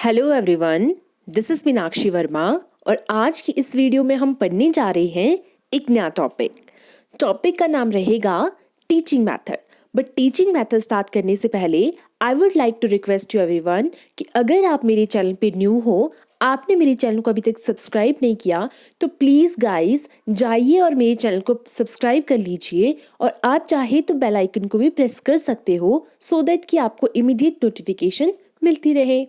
Hello everyone, this is Meenakshi Verma और आज की इस वीडियो में हम पढ़ने जा रहे हैं एक नया टॉपिक का नाम रहेगा teaching method. But teaching method start करने से पहले I would like to request you everyone कि अगर आप मेरे चैनल पे न्यू हो, आपने मेरे चैनल को अभी तक सब्सक्राइब नहीं किया तो प्लीज़ गाइस जाइए और मेरे चैनल को सब्सक्राइब कर लीजिए और आप चाहे तो बेल आइकन को भी प्रेस कर सकते हो सो दैट कि आपको इमीडिएट नोटिफिकेशन मिलती रहे।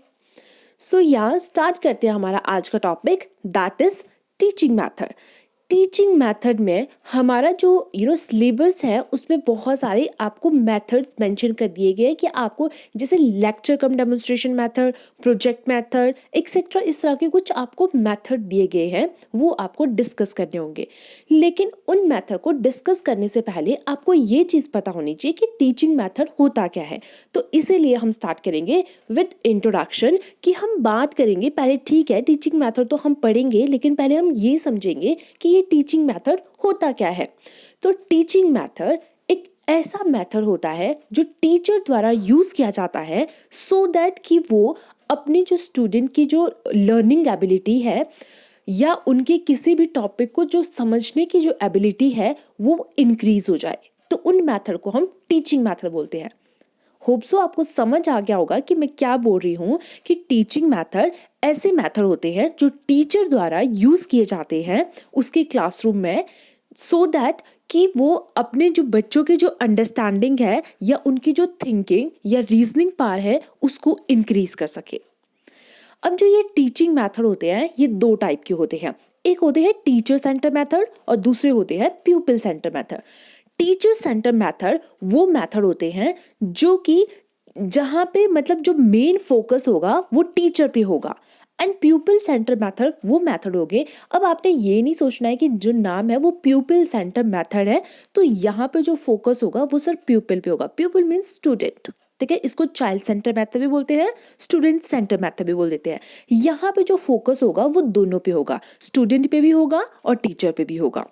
सो स्टार्ट करते हैं हमारा आज का topic, that is teaching method. Teaching method में हमारा जो सिलेबस है उसमें बहुत सारे आपको मेथड्स मेंशन कर दिए गए हैं कि आपको जैसे lecture cum demonstration method, project method etcetera, इस तरह के कुछ आपको मेथड दिए गए हैं, वो आपको डिस्कस करने होंगे। लेकिन उन मेथड को डिस्कस करने से पहले आपको ये चीज़ पता होनी चाहिए कि टीचिंग मेथड होता क्या है। तो इसीलिए हम स्टार्ट करेंगे विद इंट्रोडक्शन कि हम बात करेंगे पहले। ठीक है, टीचिंग मेथड तो हम पढ़ेंगे, लेकिन पहले हम ये समझेंगे कि ये टीचिंग मेथड होता क्या है। तो टीचिंग मेथड एक ऐसा मेथड होता है जो टीचर द्वारा यूज किया जाता है सो दैट कि वो अपने जो स्टूडेंट की जो लर्निंग एबिलिटी है या उनके किसी भी टॉपिक को जो समझने की जो एबिलिटी है वो इंक्रीज हो जाए। तो उन मेथड को हम टीचिंग मेथड बोलते हैं। होप सो आपको समझ आ गया होगा कि मैं क्या बोल रही हूँ कि टीचिंग मेथड ऐसे मेथड होते हैं जो टीचर द्वारा यूज़ किए जाते हैं उसके क्लासरूम में सो दैट कि वो अपने जो बच्चों की जो अंडरस्टैंडिंग है या उनकी जो थिंकिंग या रीजनिंग पावर है उसको इंक्रीज कर सके। अब जो ये टीचिंग मेथड होते हैं ये दो टाइप के होते हैं। एक होते हैं टीचर सेंटर मेथड और दूसरे होते हैं प्यूपिल centre method. Teacher centre method वो मेथड होते हैं जो कि जहाँ पे मतलब जो मेन फोकस होगा वो टीचर पे होगा। एंड प्यूपिल सेंटर मेथड वो मेथड हो गए। अब आपने ये नहीं सोचना है कि जो नाम है वो प्यूपिल सेंटर मेथड है तो यहाँ पे जो फोकस होगा वो सिर्फ प्यूपिल पे होगा। प्यूपिल मीन्स स्टूडेंट, ठीक है। इसको चाइल्ड सेंटर मेथड भी बोलते हैं, स्टूडेंट सेंटर मेथड भी बोल देते हैं। यहाँ पे जो फोकस होगा वो दोनों पे होगा, स्टूडेंट पे भी होगा और टीचर पे भी होगा।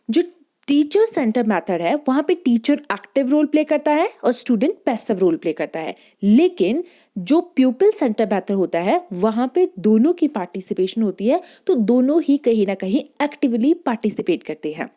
जो टीचर सेंटर मेथड है वहां पे टीचर एक्टिव रोल प्ले करता है और स्टूडेंट पैसिव रोल प्ले करता है। लेकिन जो प्यूपिल सेंटर मेथड होता है वहां पे दोनों की पार्टिसिपेशन होती है, तो दोनों ही कहीं ना कहीं एक्टिवली पार्टिसिपेट करते हैं।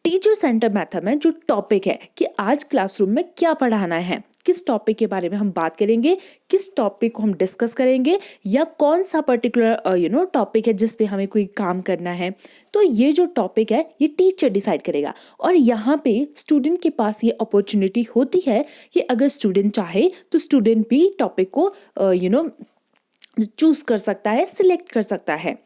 टीचर सेंटर मेथड में जो टॉपिक है कि आज क्लासरूम में क्या पढ़ाना है, किस टॉपिक के बारे में हम बात करेंगे, किस टॉपिक को हम डिस्कस करेंगे या कौन सा पर्टिकुलर टॉपिक है जिस पे हमें कोई काम करना है, तो ये जो टॉपिक है ये टीचर डिसाइड करेगा। और यहाँ पे स्टूडेंट के पास ये अपॉर्चुनिटी होती है कि अगर स्टूडेंट चाहे तो स्टूडेंट भी टॉपिक को चूज कर सकता है, सिलेक्ट कर सकता है।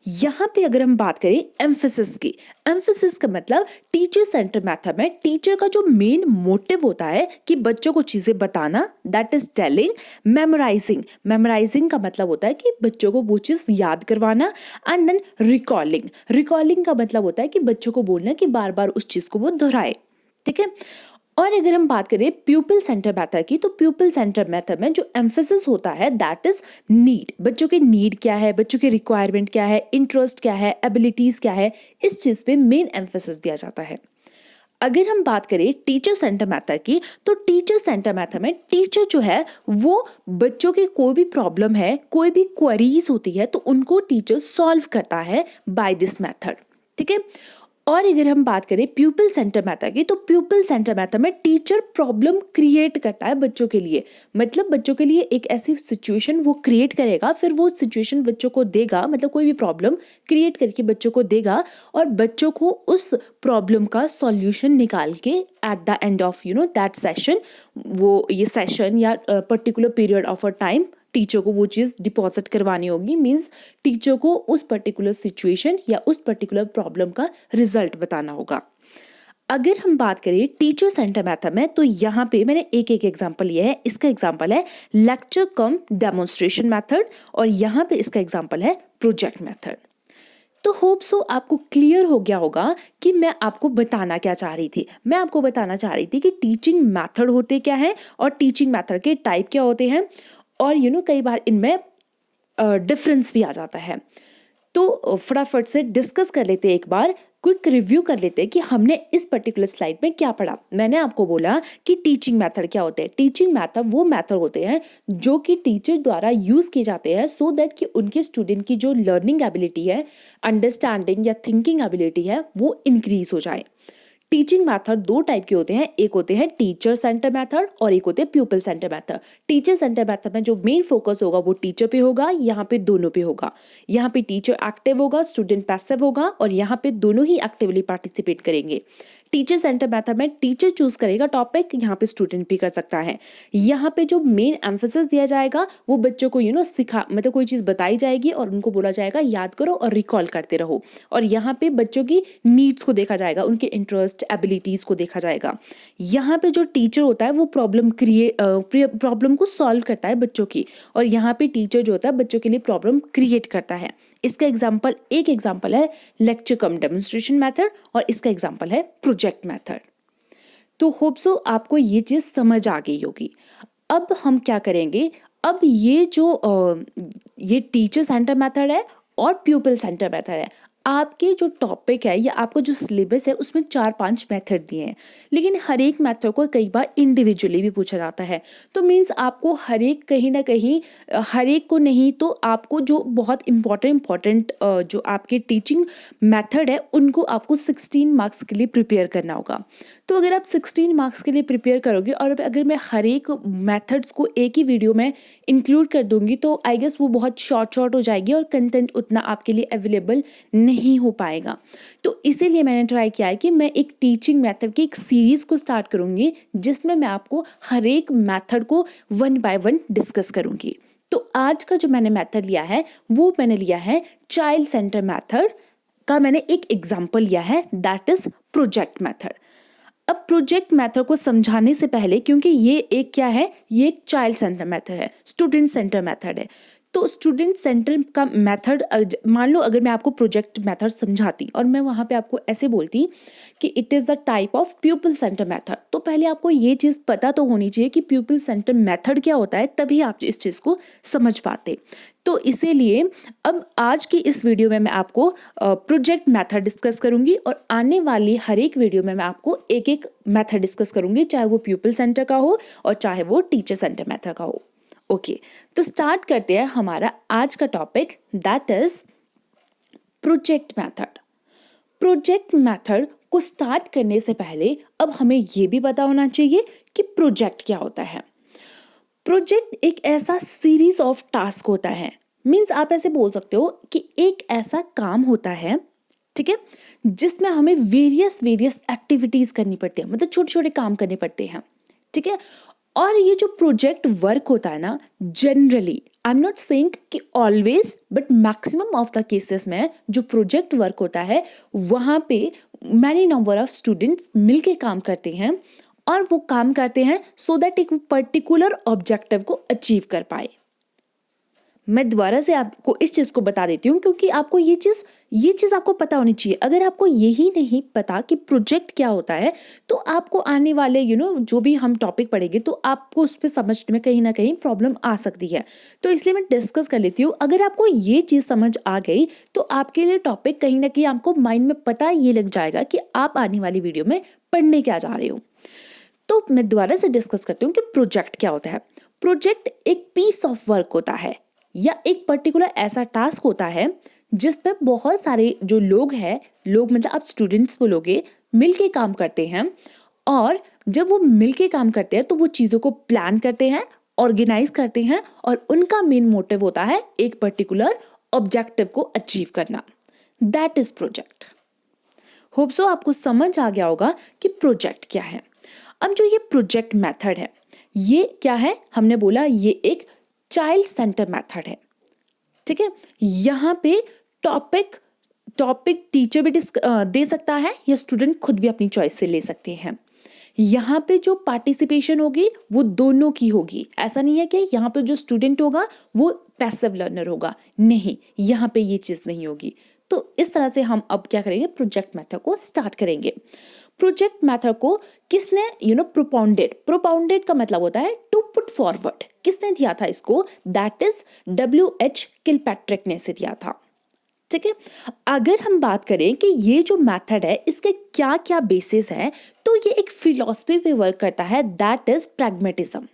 यहाँ पे अगर हम बात करें एम्फेसिस की, एम्फेसिस का मतलब टीचर सेंटर मेथड में टीचर का जो मेन मोटिव होता है कि बच्चों को चीजें बताना, that is telling. Memorising, memorising का मतलब होता है कि बच्चों को वो चीज याद करवाना। एंड देन रिकॉलिंग, रिकॉलिंग का मतलब होता है कि बच्चों को बोलना कि बार बार उस चीज को वो दोहराए, ठीक है। और अगर हम बात करें प्यूपिल सेंटर मेथड की, तो प्यूपिल सेंटर मेथड में जो एम्फेसिस होता है दैट इज नीड। बच्चों के नीड क्या है, बच्चों के रिक्वायरमेंट क्या है, इंटरेस्ट क्या है, एबिलिटीज क्या है, इस चीज पे मेन एम्फेसिस दिया जाता है। अगर हम बात करें टीचर सेंटर मेथड की, तो टीचर सेंटर मेथड में टीचर जो है वो बच्चों की कोई भी प्रॉब्लम है, कोई भी क्वेरीज होती है तो उनको टीचर सॉल्व करता है बाय दिस मेथड, ठीक है। और अगर हम बात करें प्यूपिल सेंटर मेथड की, तो प्यूपिल सेंटर मेथड में टीचर प्रॉब्लम क्रिएट करता है बच्चों के लिए। मतलब बच्चों के लिए एक ऐसी सिचुएशन वो क्रिएट करेगा, फिर वो सिचुएशन बच्चों को देगा, मतलब कोई भी प्रॉब्लम क्रिएट करके बच्चों को देगा और बच्चों को उस प्रॉब्लम का सॉल्यूशन निकाल के at the end of that session, वो ये सेशन या particular period of a time teacher को वो चीज़ डिपॉजिट करवानी होगी। मीन्स टीचर को उस पर्टिकुलर सिचुएशन या उस पर्टिकुलर प्रॉब्लम का रिजल्ट बताना होगा। अगर हम बात करें टीचर सेंटर मेथड में, तो यहाँ पे मैंने एक एग्जांपल लिया है। इसका एग्जांपल है लेक्चर कम डेमोन्स्ट्रेशन मेथड और यहाँ पे इसका एग्जांपल है प्रोजेक्ट मेथड। तो होप सो आपको क्लियर हो गया होगा कि मैं आपको बताना क्या चाह रही थी। मैं आपको बताना चाह रही थी कि टीचिंग मेथड होते क्या है और टीचिंग मेथड के टाइप क्या होते हैं, और कई बार इनमें डिफरेंस भी आ जाता है। तो फटाफट से डिस्कस कर लेते हैं एक बार क्विक रिव्यू कर लेते हैं कि हमने इस पर्टिकुलर स्लाइड में क्या पढ़ा। मैंने आपको बोला कि टीचिंग मेथड क्या होते हैं। टीचिंग मेथड वो मेथड होते हैं जो कि टीचर द्वारा यूज किए जाते हैं सो दैट कि उनके स्टूडेंट की जो लर्निंग एबिलिटी है, अंडरस्टैंडिंग या थिंकिंग एबिलिटी है, वो इंक्रीज हो जाए। टीचिंग मेथड दो टाइप के होते हैं, एक होते हैं टीचर सेंटर मेथड और एक होते हैं pupil centre method. Teacher centre method में जो मेन फोकस होगा वो टीचर पे होगा, यहाँ पे दोनों पे होगा। यहाँ पे टीचर एक्टिव होगा, स्टूडेंट पैसिव होगा और यहाँ पे दोनों ही एक्टिवली पार्टिसिपेट करेंगे। टीचर सेंटर मेथड में टीचर चूज करेगा टॉपिक, यहाँ पे स्टूडेंट भी कर सकता है। यहाँ पे जो मेन एम्फेसिस दिया जाएगा वो बच्चों को सिखा मतलब कोई चीज़ बताई जाएगी और उनको बोला जाएगा याद करो और रिकॉल करते रहो। और यहाँ पे बच्चों की नीड्स को देखा जाएगा, उनके इंटरेस्ट एबिलिटीज़ को देखा जाएगा। यहाँ पे जो टीचर होता है वो प्रॉब्लम को सॉल्व करता है बच्चों की, और यहाँ पे टीचर जो होता है बच्चों के लिए प्रॉब्लम क्रिएट करता है। इसका एक एग्जाम्पल है लेक्चर कम डेमोन्स्ट्रेशन मेथड और इसका एग्जाम्पल है प्रोजेक्ट मेथड। तो होप सो आपको ये चीज़ समझ आ गई होगी। अब हम क्या करेंगे, अब ये टीचर सेंटर मेथड है और प्यूपल सेंटर मेथड है। आपके जो टॉपिक है या आपको जो सिलेबस है उसमें 4-5 मेथड दिए हैं, लेकिन हर एक मेथड को कई बार इंडिविजुअली भी पूछा जाता है। तो मीन्स आपको हर एक कहीं ना कहीं हर एक को नहीं तो आपको जो बहुत इम्पॉर्टेंट जो आपके टीचिंग मेथड है उनको आपको 16 मार्क्स के लिए प्रिपेयर करना होगा। तो अगर आप 16 मार्क्स के लिए प्रिपेयर करोगे और अगर मैं हर एक मेथड्स को एक ही वीडियो में इंक्लूड कर दूंगी तो आई गेस वो बहुत शॉर्ट हो जाएगी और कंटेंट उतना आपके लिए अवेलेबल नहीं हो पाएगा। तो इसीलिए मैंने ट्राई किया है कि मैं एक टीचिंग मेथड की एक सीरीज को स्टार्ट करूंगी जिसमें मैं आपको हर एक मेथड को 1 बाय 1 डिस्कस करूंगी। तो आज का जो मैंने मेथड लिया है वो मैंने लिया है चाइल्ड सेंटर मेथड का। मैंने एक एग्जाम्पल लिया है दैट इज प्रोजेक्ट मेथड। अब प्रोजेक्ट मेथड को समझाने से पहले, क्योंकि ये एक क्या है, ये एक चाइल्ड सेंटर मेथड है, स्टूडेंट सेंटर मेथड है। तो स्टूडेंट सेंटर का मेथड, मान लो अगर मैं आपको प्रोजेक्ट मेथड समझाती और मैं वहाँ पे आपको ऐसे बोलती कि it is a type of pupil centre method, तो पहले आपको ये चीज़ पता तो होनी चाहिए कि प्यूपल सेंटर मेथड क्या होता है, तभी आप इस चीज़ को समझ पाते। तो इसीलिए अब आज की इस वीडियो में मैं आपको प्रोजेक्ट मेथड डिस्कस करूंगी और आने वाली हर एक वीडियो में मैं आपको एक एक मेथड डिस्कस करूंगी, चाहे वो प्यूपल सेंटर का हो और चाहे वो टीचर सेंटर मेथड का हो। ओके, तो स्टार्ट करते हैं हमारा आज का topic that is project method. Project method को स्टार्ट करने से पहले अब हमें ये भी पता होना चाहिए कि प्रोजेक्ट क्या होता है। प्रोजेक्ट एक ऐसा सीरीज ऑफ टास्क होता है, मीन्स आप ऐसे बोल सकते हो कि एक ऐसा काम होता है, ठीक है, जिसमें हमें वेरियस एक्टिविटीज करनी पड़ती है, मतलब छोटे छोटे काम करने पड़ते हैं, ठीक है। और ये जो प्रोजेक्ट वर्क होता है ना, generally I am not saying कि always but maximum of the cases में जो प्रोजेक्ट वर्क होता है वहाँ पे मैनी नंबर ऑफ स्टूडेंट्स मिलके काम करते हैं और वो काम करते हैं सो दैट एक पर्टिकुलर ऑब्जेक्टिव को अचीव कर पाए। मैं दोबारा से आपको इस चीज़ को बता देती हूँ क्योंकि आपको ये चीज़ आपको पता होनी चाहिए। अगर आपको यही नहीं पता कि प्रोजेक्ट क्या होता है तो आपको आने वाले जो भी हम टॉपिक पढ़ेंगे तो आपको उस पर समझने में कहीं ना कहीं प्रॉब्लम आ सकती है। तो इसलिए मैं डिस्कस कर लेती हूँ। अगर आपको ये चीज़ समझ आ गई तो आपके लिए टॉपिक कहीं ना कहीं आपको माइंड में पता ये लग जाएगा कि आप आने वाली वीडियो में पढ़ने क्या जा रहे हो। तो मैं दोबारा से डिस्कस करती हूँ कि प्रोजेक्ट क्या होता है। प्रोजेक्ट एक पीस ऑफ वर्क होता है या एक पर्टिकुलर ऐसा टास्क होता है जिस पे बहुत सारे जो लोग मतलब आप स्टूडेंट्स बोलोगे, मिलके काम करते हैं। और जब वो मिलके काम करते हैं तो वो चीज़ों को प्लान करते हैं, ऑर्गेनाइज करते हैं और उनका मेन मोटिव होता है एक पर्टिकुलर ऑब्जेक्टिव को अचीव करना। That is project. Hope so आपको समझ आ गया होगा कि प्रोजेक्ट क्या है। अब जो ये प्रोजेक्ट मेथड है ये क्या है, हमने बोला ये एक चाइल्ड सेंटर मेथड है, ठीक है। यहाँ पे टॉपिक टीचर भी दे सकता है या स्टूडेंट खुद भी अपनी चॉइस से ले सकते हैं। यहाँ पे जो पार्टिसिपेशन होगी वो दोनों की होगी। ऐसा नहीं है कि यहाँ पे जो स्टूडेंट होगा वो पैसिव लर्नर होगा, नहीं, यहाँ पे ये चीज़ नहीं होगी। तो इस तरह से हम अब क्या करेंगे, प्रोजेक्ट मेथड को स्टार्ट करेंगे। प्रोजेक्ट मेथड को किसने प्रोपाउंडेड का मतलब होता है टू पुट फॉरवर्ड। किसने दिया था इसको, दैट इज W.H. किलपैट्रिक ने से दिया था, ठीक है। अगर हम बात करें कि ये जो मेथड है इसके क्या क्या बेसिस है, तो ये एक फिलॉसफी पे वर्क करता है, दैट इज प्रैग्मेटिज्म।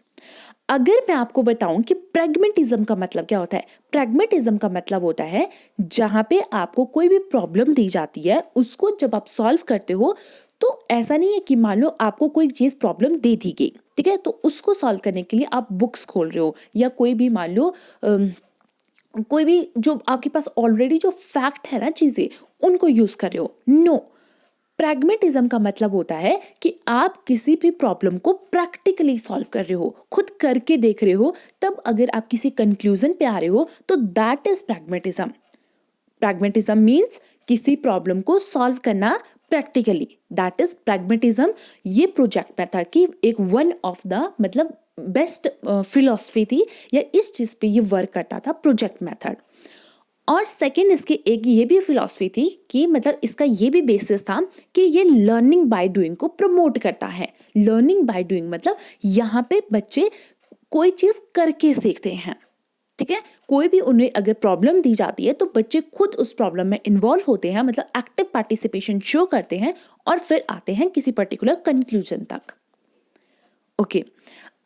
अगर मैं आपको बताऊं कि प्रैग्मेटिज्म का मतलब क्या होता है, प्रैग्मेटिज्म का मतलब होता है जहां पे आपको कोई भी प्रॉब्लम दी जाती है, उसको जब आप सॉल्व करते हो तो ऐसा नहीं है कि मान लो आपको कोई चीज प्रॉब्लम दे दी गई, ठीक है, तो उसको सॉल्व करने के लिए आप बुक्स खोल रहे हो या कोई भी मान लो कोई भी जो आपके पास ऑलरेडी जो फैक्ट है ना चीजें, उनको यूज कर रहे हो। नो, प्रैग्मेटिज्म का मतलब होता है कि आप किसी भी प्रॉब्लम को प्रैक्टिकली सॉल्व कर रहे हो, खुद करके देख रहे हो, तब अगर आप किसी कंक्लूजन पे आ रहे हो तो that is pragmatism. Pragmatism means किसी प्रॉब्लम को सॉल्व करना प्रैक्टिकली, दैट इज प्रैग्मेटिज्म। ये प्रोजेक्ट मेथड की एक वन ऑफ द मतलब बेस्ट फिलॉसफी थी, या इस चीज पे ये वर्क करता था प्रोजेक्ट मेथड। और सेकंड इसके एक ये भी फिलॉसफी थी कि मतलब इसका ये भी बेसिस था कि ये लर्निंग बाय डूइंग को प्रमोट करता है। लर्निंग बाय डूइंग मतलब यहाँ पे बच्चे कोई चीज करके सीखते हैं, ठीक है। कोई भी उन्हें अगर प्रॉब्लम दी जाती है तो बच्चे खुद उस प्रॉब्लम में इन्वॉल्व होते हैं, मतलब एक्टिव पार्टिसिपेशन शो करते हैं और फिर आते हैं किसी पर्टिकुलर कंक्लूजन तक। ओके,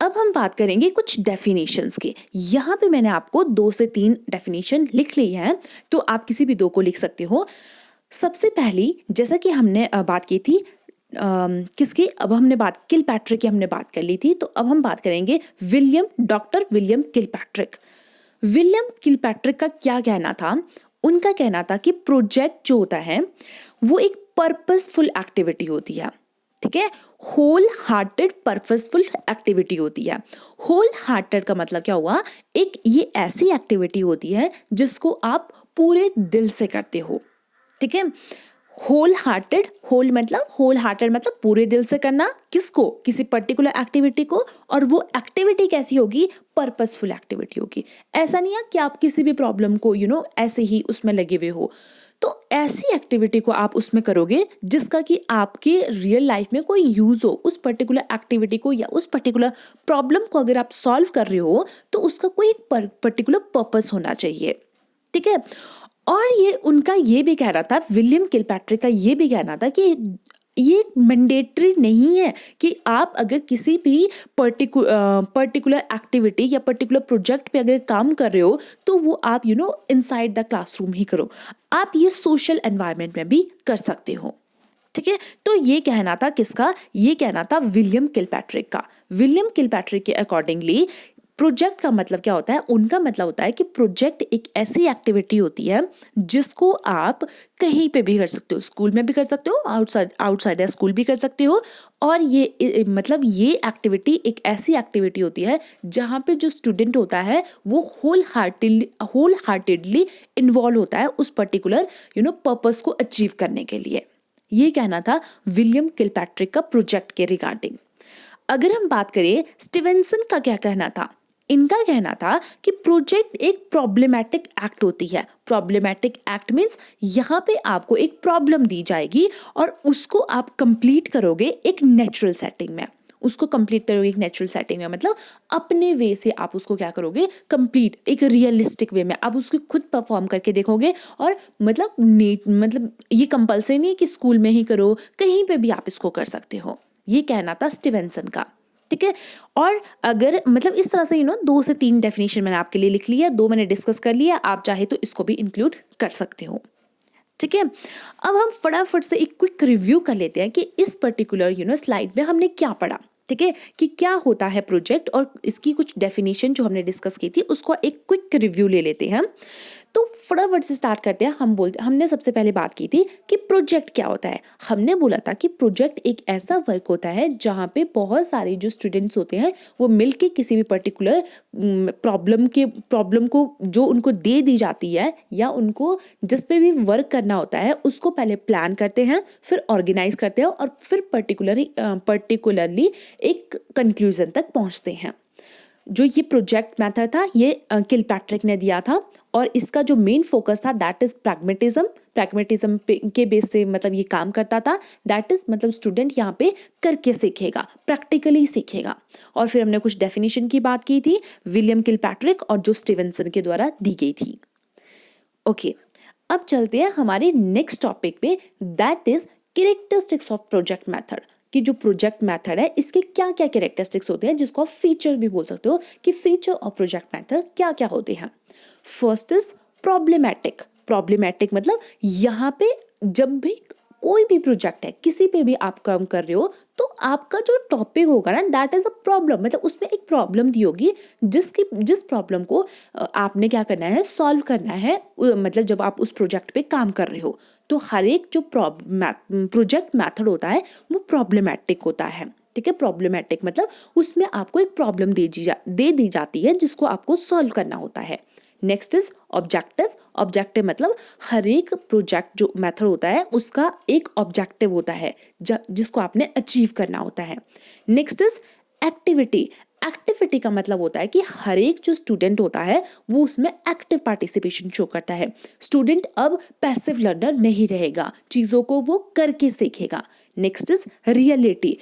अब हम बात करेंगे कुछ डेफिनेशंस की। यहाँ पे मैंने आपको 2 से 3 डेफिनेशन लिख ली है, तो आप किसी भी 2 को लिख सकते हो। सबसे पहली, जैसा कि हमने बात की थी किसकी, अब हमने बात किलपैट्रिक की हमने बात कर ली थी, तो अब हम बात करेंगे doctor William Kilpatrick. William Kilpatrick का क्या कहना था? उनका कहना था कि प्रोजेक्ट जो होता है वो एक पर्पसफुल एक्टिविटी होती है, ठीक है। होल हार्टेड पर्पसफुल एक्टिविटी होती है। होल हार्टेड का मतलब क्या हुआ? एक ये ऐसी एक्टिविटी होती है जिसको आप पूरे दिल से करते हो, ठीक है। होल हार्टेड मतलब पूरे दिल से करना, किसको? किसी पर्टिकुलर एक्टिविटी को, और वो एक्टिविटी कैसी होगी? पर्पसफुल एक्टिविटी होगी। ऐसा नहीं है कि आप किसी भी प्रॉब्लम को ऐसे ही उसमें लगे हुए हो, तो ऐसी एक्टिविटी को आप उसमें करोगे जिसका कि आपके रियल लाइफ में कोई यूज हो। उस पर्टिकुलर एक्टिविटी को या उस पर्टिकुलर प्रॉब्लम को अगर आप सॉल्व कर रहे हो तो उसका कोई एक पर्टिकुलर पर्पस होना चाहिए, ठीक है। और ये उनका ये भी कहना था, विलियम किलपैट्रिक का ये भी कहना था कि ये मैंडेटरी नहीं है कि आप अगर किसी भी पर्टिकुलर एक्टिविटी या पर्टिकुलर प्रोजेक्ट पे अगर काम कर रहे हो तो वो आप इनसाइड द क्लासरूम ही करो, आप ये सोशल एनवायरनमेंट में भी कर सकते हो, ठीक है। तो ये कहना था किसका? ये कहना था विलियम किलपैट्रिक का। विलियम किलपैट्रिक के अकॉर्डिंगली प्रोजेक्ट का मतलब क्या होता है? उनका मतलब होता है कि प्रोजेक्ट एक ऐसी एक्टिविटी होती है जिसको आप कहीं पे भी कर सकते हो, स्कूल में भी कर सकते हो, आउटसाइड स्कूल भी कर सकते हो। और ये मतलब ये एक्टिविटी एक ऐसी एक्टिविटी होती है जहाँ पे जो स्टूडेंट होता है वो होल हार्टेडली इन्वॉल्व होता है उस पर्टिकुलर पर्पस को अचीव करने के लिए। ये कहना था विलियम किलपैट्रिक का प्रोजेक्ट के रिगार्डिंग। अगर हम बात करें स्टीवेंसन का क्या कहना था? इनका कहना था कि प्रोजेक्ट एक प्रॉब्लमेटिक एक्ट होती है। प्रॉब्लमेटिक एक्ट मीन्स यहाँ पे आपको एक प्रॉब्लम दी जाएगी और उसको आप कंप्लीट करोगे एक नेचुरल सेटिंग में। मतलब अपने वे से आप उसको क्या करोगे? कंप्लीट, एक रियलिस्टिक वे में आप उसको खुद परफॉर्म करके देखोगे। और मतलब ये कंपल्सरी नहीं है कि स्कूल में ही करो, कहीं पे भी आप इसको कर सकते हो। ये कहना था स्टीवेंसन का, ठीक है। और अगर मतलब इस तरह से 2 से 3 डेफिनेशन मैंने आपके लिए लिख लिया, 2 मैंने डिस्कस कर लिया, आप चाहे तो इसको भी इंक्लूड कर सकते हो, ठीक है। अब हम फटाफट से एक क्विक रिव्यू कर लेते हैं कि इस पर्टिकुलर स्लाइड में हमने क्या पढ़ा, ठीक है, कि क्या होता है प्रोजेक्ट, और इसकी कुछ डेफिनेशन जो हमने डिस्कस की थी उसको एक क्विक रिव्यू ले लेते हैं। तो फटाफट से स्टार्ट करते हैं। हमने सबसे पहले बात की थी कि प्रोजेक्ट क्या होता है। हमने बोला था कि प्रोजेक्ट एक ऐसा वर्क होता है जहाँ पे बहुत सारे जो स्टूडेंट्स होते हैं वो मिलके किसी भी पर्टिकुलर प्रॉब्लम को जो उनको दे दी जाती है या उनको जिस पे भी वर्क करना होता है उसको पहले प्लान करते हैं, फिर ऑर्गेनाइज करते हैं और फिर पर्टिकुलरली एक कंक्लूजन तक पहुँचते हैं। जो ये प्रोजेक्ट मेथड था ये किलपैट्रिक ने दिया था और इसका जो मेन फोकस था दैट इज प्रैग्मेटिज्म के बेस पे मतलब ये काम करता था। दैट इज मतलब स्टूडेंट यहाँ पे करके सीखेगा, प्रैक्टिकली सीखेगा। और फिर हमने कुछ डेफिनेशन की बात की थी विलियम किलपैट्रिक और जो स्टीवेंसन के द्वारा दी गई थी। ओके, अब चलते हैं हमारे नेक्स्ट टॉपिक पे, that is characteristics of project method. कि जो प्रोजेक्ट मेथड है इसके क्या क्या कैरेक्टरिस्टिक्स होते हैं, जिसको आप फीचर भी बोल सकते हो कि फीचर ऑफ प्रोजेक्ट मेथड क्या क्या होते हैं। First is problematic. प्रॉब्लमैटिक मतलब यहाँ पे जब भी कोई भी प्रोजेक्ट है, किसी पे भी आप काम कर रहे हो, तो आपका जो टॉपिक होगा ना, दैट इज अ प्रॉब्लम, मतलब उसमें एक प्रॉब्लम दी होगी जिस प्रॉब्लम को आपने क्या करना है, सॉल्व करना है। मतलब जब आप उस प्रोजेक्ट पे काम कर रहे हो तो हर एक जो प्रोजेक्ट मेथड होता है वो प्रॉब्लमैटिक होता है। ठीक है, प्रॉब्लमैटिक मतलब उसमें आपको एक प्रॉब्लम दे दी जाती है जिसको आपको सॉल्व करना होता है। Next is objective. ऑब्जेक्टिव मतलब हर एक प्रोजेक्ट जो मेथड होता है उसका एक ऑब्जेक्टिव होता है जिसको आपने अचीव करना होता है। Next is activity. एक्टिविटी का मतलब होता है कि हर एक जो स्टूडेंट होता है वो उसमें एक्टिव पार्टिसिपेशन शो करता है। स्टूडेंट अब पैसिव लर्नर नहीं रहेगा, चीज़ों को वो करके सीखेगा। Next is reality.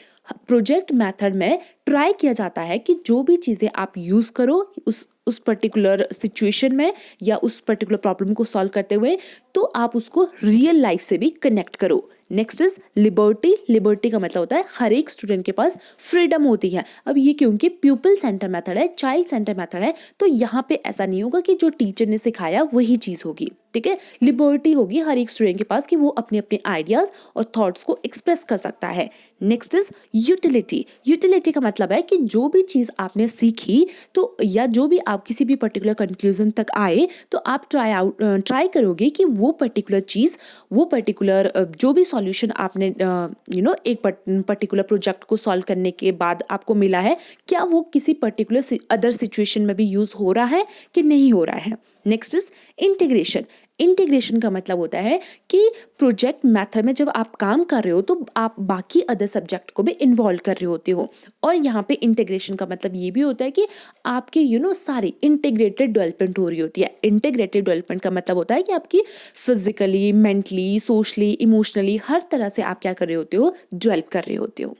Project method में ट्राई किया जाता है कि जो भी चीज़ें आप यूज़ करो उस पर्टिकुलर सिचुएशन में या उस पर्टिकुलर प्रॉब्लम को सॉल्व करते हुए, तो आप उसको रियल लाइफ से भी कनेक्ट करो। Next is liberty. लिबर्टी का मतलब होता है हर एक स्टूडेंट के पास फ्रीडम होती है। अब ये क्योंकि प्यूपिल सेंटर मेथड है, चाइल्ड सेंटर मेथड है, तो यहाँ पे ऐसा नहीं होगा कि जो टीचर ने सिखाया वही चीज़ होगी। ठीक है, लिबर्टी होगी हर एक स्टूडेंट के पास कि वो अपने अपने आइडियाज और थॉट्स को एक्सप्रेस कर सकता है। Next is utility. यूटिलिटी का मतलब है कि जो भी चीज़ आपने सीखी तो या जो भी आप किसी भी पर्टिकुलर कंक्लूजन तक आए, तो आप ट्राई करोगे कि वो पर्टिकुलर चीज़, वो पर्टिकुलर जो भी सॉल्यूशन आपने एक पर्टिकुलर प्रोजेक्ट को सॉल्व करने के बाद आपको मिला है, क्या वो किसी पर्टिकुलर अदर सिचुएशन में भी यूज़ हो रहा है कि नहीं हो रहा है। Next is integration. इंटीग्रेशन का मतलब होता है कि प्रोजेक्ट मेथड में जब आप काम कर रहे हो तो आप बाकी अदर सब्जेक्ट को भी इन्वॉल्व कर रहे होते हो। और यहाँ पे इंटीग्रेशन का मतलब ये भी होता है कि आपकी सारी इंटीग्रेटेड डेवलपमेंट हो रही होती है। इंटीग्रेटेड डेवलपमेंट का मतलब होता है कि आपकी फिजिकली, मेंटली, सोशली, इमोशनली हर तरह से आप क्या कर रहे होते हो, डेवलप कर रहे होते हो।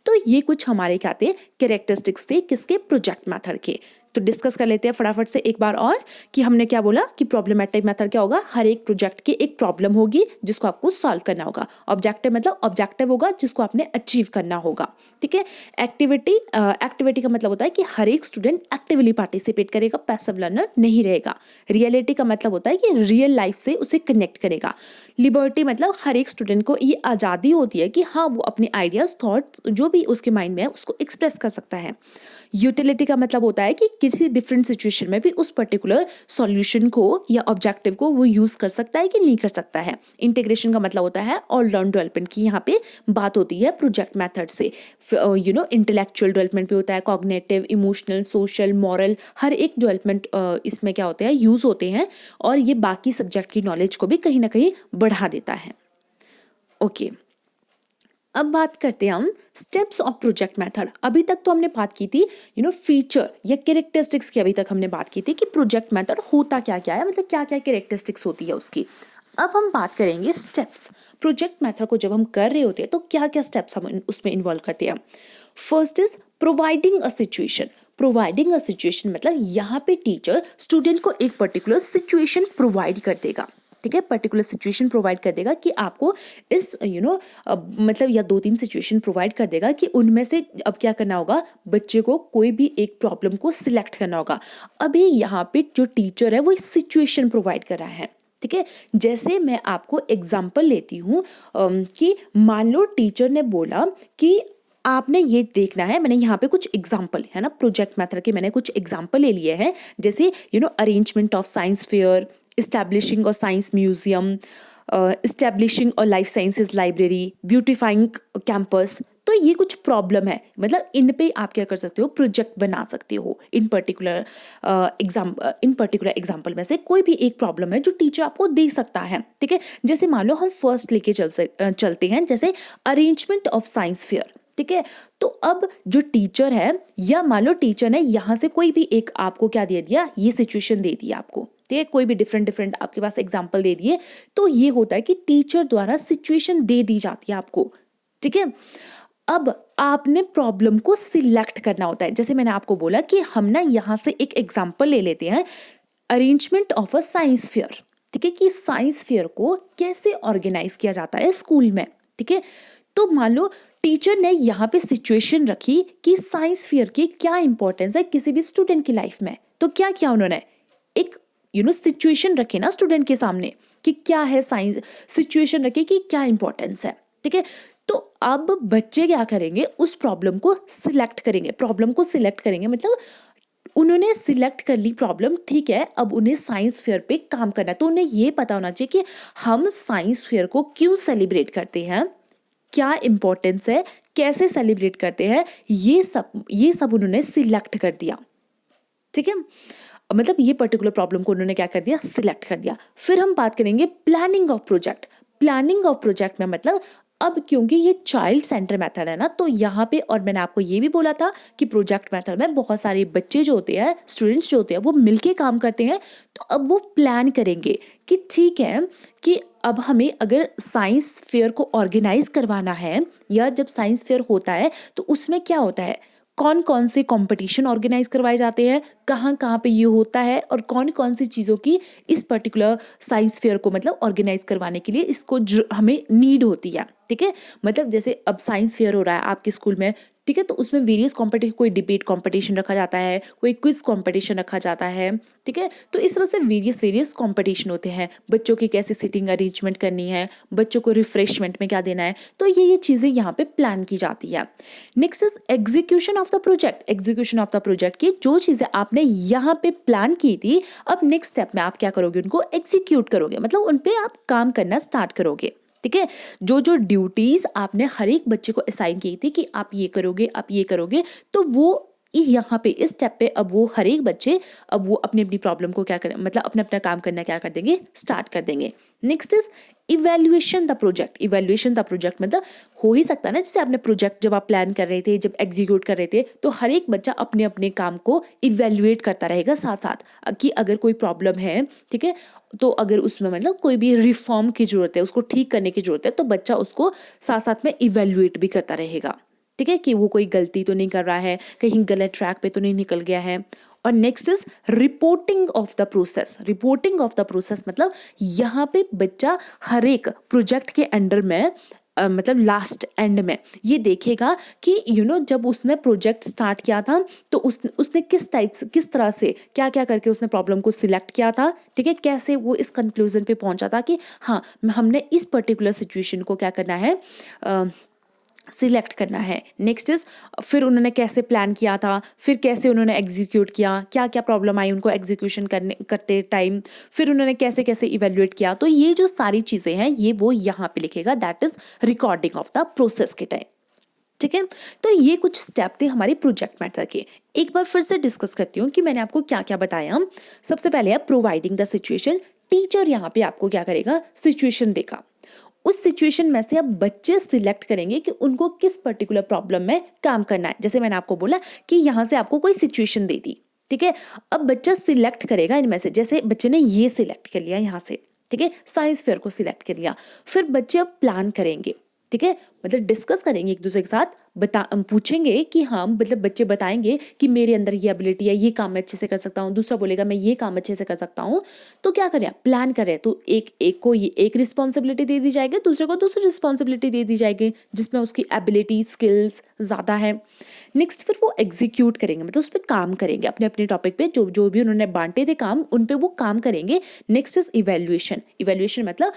तो ये कुछ हमारे क्या थे, कैरेक्टरिस्टिक्स थे किसके, प्रोजेक्ट मेथड के। तो डिस्कस कर लेते हैं फटाफट से एक बार और कि हमने क्या बोला कि प्रॉब्लमैटिक मेथड क्या होगा, हर एक प्रोजेक्ट की एक प्रॉब्लम होगी जिसको आपको सॉल्व करना होगा। ऑब्जेक्टिव मतलब ऑब्जेक्टिव होगा जिसको आपने अचीव करना होगा। ठीक है, एक्टिविटी का मतलब होता है कि हर एक स्टूडेंट एक्टिवली पार्टिसिपेट करेगा, पैसिव लर्नर नहीं रहेगा। रियलिटी का मतलब होता है कि रियल लाइफ से उसे कनेक्ट करेगा। लिबर्टी मतलब हर एक स्टूडेंट को ये आज़ादी होती है कि हाँ वो अपने आइडियाज, थॉट्स जो भी उसके माइंड में है उसको एक्सप्रेस कर सकता है। यूटिलिटी का मतलब होता है कि किसी डिफरेंट सिचुएशन में भी उस पर्टिकुलर सॉल्यूशन को या ऑब्जेक्टिव को वो यूज कर सकता है कि नहीं कर सकता है। इंटीग्रेशन का मतलब होता है ऑलराउंड डेवलपमेंट की यहाँ पे बात होती है प्रोजेक्ट मेथड से। इंटेलेक्चुअल डेवलपमेंट भी होता है, कॉग्निटिव, इमोशनल, सोशल, मॉरल, हर एक डेवलपमेंट इसमें क्या होते हैं, यूज होते हैं। और ये बाकी सब्जेक्ट की नॉलेज को भी कहीं ना कहीं बढ़ा देता है। ओके, अब बात करते हैं हम स्टेप्स ऑफ प्रोजेक्ट मेथड। अभी तक तो हमने बात की थी फीचर या कैरेक्टरिस्टिक्स की, अभी तक हमने बात की थी कि प्रोजेक्ट मेथड होता क्या क्या है, मतलब क्या क्या कैरेक्टरिस्टिक्स होती है उसकी। अब हम बात करेंगे स्टेप्स। प्रोजेक्ट मेथड को जब हम कर रहे होते हैं तो क्या क्या स्टेप्स हम उसमें इन्वॉल्व करते हैं। First is providing a situation. Providing a situation मतलब यहाँ पे टीचर स्टूडेंट को एक पर्टिकुलर सिचुएशन प्रोवाइड कर देगा। ठीक है, पर्टिकुलर सिचुएशन प्रोवाइड कर देगा कि आपको इस मतलब या 2-3 सिचुएशन प्रोवाइड कर देगा कि उनमें से अब क्या करना होगा, बच्चे को कोई भी एक प्रॉब्लम को सिलेक्ट करना होगा। अभी यहाँ पे जो टीचर है वो इस सिचुएशन प्रोवाइड कर रहा है। ठीक है, जैसे मैं आपको एग्जाम्पल लेती हूँ कि मान लो टीचर ने बोला कि आपने ये देखना है, मैंने यहाँ पे कुछ एग्जाम्पल है ना प्रोजेक्ट मेथड के, मैंने कुछ एग्जाम्पल ले लिए हैं, जैसे arrangement of science fair, establishing a science museum, establishing a life sciences library, beautifying campus। तो ये कुछ प्रॉब्लम है, मतलब इन पे आप क्या कर सकते हो, प्रोजेक्ट बना सकते हो। इन पर्टिकुलर एग्जाम्पल में से कोई भी एक प्रॉब्लम है जो टीचर आपको दे सकता है। ठीक है, जैसे मान लो हम फर्स्ट लेके चलते हैं, जैसे अरेंजमेंट ऑफ साइंस फेयर। ठीक है, तो अब जो टीचर है, या मान लो टीचर ने यहाँ से कोई भी एक आपको क्या दे दिया, ये सिचुएशन दे दी आपको। ठीक है, कोई भी डिफरेंट आपके पास एग्जाम्पल दे दिए, तो ये होता है कि टीचर द्वारा सिचुएशन दे दी जाती है आपको। ठीक है, अब आपने प्रॉब्लम को सिलेक्ट करना होता है। जैसे मैंने आपको बोला कि हम ना यहाँ से एक एग्जाम्पल ले लेते हैं, arrangement of a science fair. ठीक है, कि साइंस फेयर को कैसे ऑर्गेनाइज किया जाता है स्कूल में। ठीक है, तो मान लो टीचर ने यहाँ पे सिचुएशन रखी कि साइंस फेयर की क्या इंपॉर्टेंस है किसी भी स्टूडेंट की लाइफ में, तो क्या किया उन्होंने, एक सिचुएशन रखे ना स्टूडेंट के सामने कि क्या है साइंस, सिचुएशन रखे कि क्या इंपॉर्टेंस है। ठीक है, तो अब बच्चे क्या करेंगे, उस प्रॉब्लम को सिलेक्ट करेंगे, मतलब उन्होंने सिलेक्ट कर ली प्रॉब्लम। ठीक है, अब उन्हें साइंस फेयर पे काम करना है, तो उन्हें ये पता होना चाहिए कि हम साइंस फेयर को क्यों सेलिब्रेट करते हैं, क्या इंपॉर्टेंस है, कैसे सेलिब्रेट करते हैं, ये सब उन्होंने सिलेक्ट कर दिया। ठीक है, मतलब ये पर्टिकुलर प्रॉब्लम को उन्होंने क्या कर दिया, सिलेक्ट कर दिया। फिर हम बात करेंगे प्लानिंग ऑफ प्रोजेक्ट में मतलब अब क्योंकि ये चाइल्ड सेंटर मेथड है ना, तो यहाँ पे, और मैंने आपको ये भी बोला था कि प्रोजेक्ट मेथड में बहुत सारे बच्चे जो होते हैं, स्टूडेंट्स जो होते हैं, वो मिलके काम करते हैं। तो अब वो प्लान करेंगे कि ठीक है कि अब हमें अगर साइंस फेयर को ऑर्गेनाइज करवाना है, या जब साइंस फेयर होता है तो उसमें क्या होता है, कौन कौन से कंपटीशन ऑर्गेनाइज करवाए जाते हैं, कहाँ कहाँ पे ये होता है, और कौन कौन सी चीज़ों की इस पर्टिकुलर साइंस फेयर को मतलब ऑर्गेनाइज करवाने के लिए इसको हमें नीड होती है। ठीक है, मतलब जैसे अब साइंस फेयर हो रहा है आपके स्कूल में, ठीक है, तो उसमें वेरियस कॉम्पिटिशन, कोई डिबेट कॉम्पिटिशन रखा जाता है, कोई क्विज कॉम्पिटिशन रखा जाता है। ठीक है, तो इस तरह से वेरियस कॉम्पिटिशन होते हैं, बच्चों की कैसे सीटिंग अरेंजमेंट करनी है, बच्चों को रिफ्रेशमेंट में क्या देना है, तो ये चीज़ें यहाँ पे प्लान की जाती है। Next is execution of the project की जो चीज़ें आपने यहाँ पे प्लान की थी, अब नेक्स्ट स्टेप में आप क्या करोगे, उनको एग्जीक्यूट करोगे, मतलब उन पे आप काम करना स्टार्ट करोगे। ठीक है, जो जो ड्यूटीज आपने हर एक बच्चे को असाइन की थी कि आप ये करोगे, तो वो यहाँ पे इस स्टेप पे अब वो हर एक बच्चे अब वो अपनी अपनी प्रॉब्लम को क्या करें, मतलब अपना अपना काम करना क्या कर देंगे, स्टार्ट कर देंगे। Next is evaluation the project, मतलब हो ही सकता है ना, जैसे आपने प्रोजेक्ट जब आप प्लान कर रहे थे, जब एग्जीक्यूट कर रहे थे, तो हर एक बच्चा अपने अपने काम को इवेल्युएट करता रहेगा साथ साथ कि अगर कोई प्रॉब्लम है, ठीक है, तो अगर उसमें मतलब कोई भी रिफॉर्म की जरूरत है, उसको ठीक करने की जरूरत है, तो बच्चा उसको साथ साथ में इवेल्युएट भी करता रहेगा। ठीक है, कि वो कोई गलती तो नहीं कर रहा है, कहीं गलत ट्रैक पे तो नहीं निकल गया है। और next is reporting of the process, मतलब यहाँ पे बच्चा हर एक प्रोजेक्ट के अंडर में मतलब लास्ट एंड में ये देखेगा कि जब उसने प्रोजेक्ट स्टार्ट किया था तो उसने किस तरह से क्या क्या करके उसने प्रॉब्लम को सिलेक्ट किया था। ठीक है, कैसे वो इस कंक्लूजन पे पहुंचा था कि हाँ, हमने इस पर्टिकुलर सिचुएशन को क्या करना है, सिलेक्ट करना है। नेक्स्ट इज फिर उन्होंने कैसे प्लान किया था, फिर कैसे उन्होंने एग्जीक्यूट किया, क्या क्या प्रॉब्लम आई उनको एग्जीक्यूशन करते टाइम, फिर उन्होंने कैसे कैसे इवेल्युएट किया। तो ये जो सारी चीज़ें हैं ये वो यहाँ पे लिखेगा, that is recording of the process के टाइम। ठीक है, तो ये कुछ स्टेप थे हमारे प्रोजेक्ट मेथड के। एक बार फिर से डिस्कस करती हूँ कि मैंने आपको क्या क्या बताया। सबसे पहले है प्रोवाइडिंग द सिचुएशन। टीचर यहाँ पे आपको क्या करेगा, सिचुएशन देगा, उस सिचुएशन में से अब बच्चे सिलेक्ट करेंगे कि उनको किस पर्टिकुलर प्रॉब्लम में काम करना है। जैसे मैंने आपको बोला कि यहाँ से आपको कोई सिचुएशन दे दी, ठीक है, अब बच्चा सिलेक्ट करेगा इनमें से, जैसे बच्चे ने ये सिलेक्ट कर लिया यहाँ से, ठीक है, साइंस फेयर को सिलेक्ट कर लिया, फिर बच्चे अब प्लान करेंगे, ठीक है, मतलब डिस्कस करेंगे एक दूसरे के साथ, पूछेंगे कि हाँ, मतलब बच्चे बताएंगे कि मेरे अंदर ये एबिलिटी है, ये काम मैं अच्छे से कर सकता हूँ, दूसरा बोलेगा मैं ये काम अच्छे से कर सकता हूँ। तो क्या करें, प्लान करें, तो एक को ये एक रिस्पॉन्सिबिलिटी दे दी जाएगी, दूसरे को दूसरी रिस्पॉन्सिबिलिटी दे दी जाएगी जिसमें उसकी एबिलिटी स्किल्स ज़्यादा है। नेक्स्ट फिर वो एग्जीक्यूट करेंगे, मतलब उस पर काम करेंगे, अपने अपने टॉपिक पे जो भी उन्होंने बांटे थे काम, उन पे वो काम करेंगे। नेक्स्ट इज इवेल्युएशन मतलब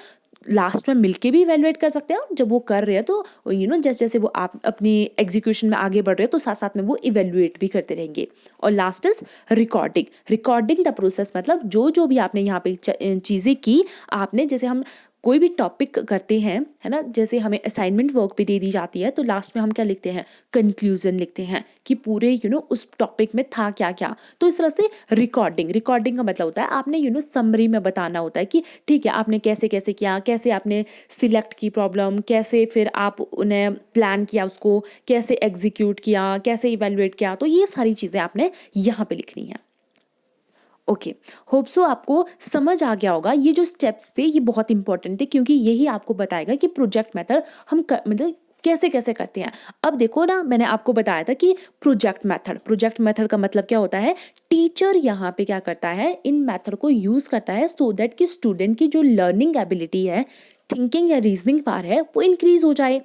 लास्ट में मिलके भी इवेल्युएट कर सकते हैं, जब वो कर रहे हैं तो जैसे जैसे वो आप अपनी एग्जीक्यूशन में आगे बढ़ रहे हैं तो साथ साथ में वो इवेल्युएट भी करते रहेंगे। और last is recording the process, मतलब जो भी आपने यहाँ पे चीज़ें की आपने, जैसे हम कोई भी टॉपिक करते हैं, है ना, जैसे हमें असाइनमेंट वर्क भी दे दी जाती है, तो लास्ट में हम क्या लिखते हैं, कंक्लूजन लिखते हैं कि पूरे उस टॉपिक में था क्या क्या। तो इस तरह से रिकॉर्डिंग का मतलब होता है आपने समरी में बताना होता है कि ठीक है आपने कैसे कैसे किया, कैसे आपने सिलेक्ट की प्रॉब्लम, कैसे फिर आप उन्हें प्लान किया, उसको कैसे एग्जीक्यूट किया, कैसे इवेल्युएट किया। तो ये सारी चीज़ें आपने यहाँ पे लिखनी है। ओके, होप सो आपको समझ आ गया होगा। ये जो स्टेप्स थे ये बहुत इंपॉर्टेंट थे, क्योंकि यही आपको बताएगा कि प्रोजेक्ट मेथड हम मतलब कैसे कैसे करते हैं। अब देखो ना, मैंने आपको बताया था कि प्रोजेक्ट मेथड का मतलब क्या होता है, टीचर यहाँ पे क्या करता है, इन मेथड को यूज करता है सो दैट कि स्टूडेंट की जो लर्निंग एबिलिटी है, थिंकिंग या रीजनिंग पावर है, वो इंक्रीज हो जाए।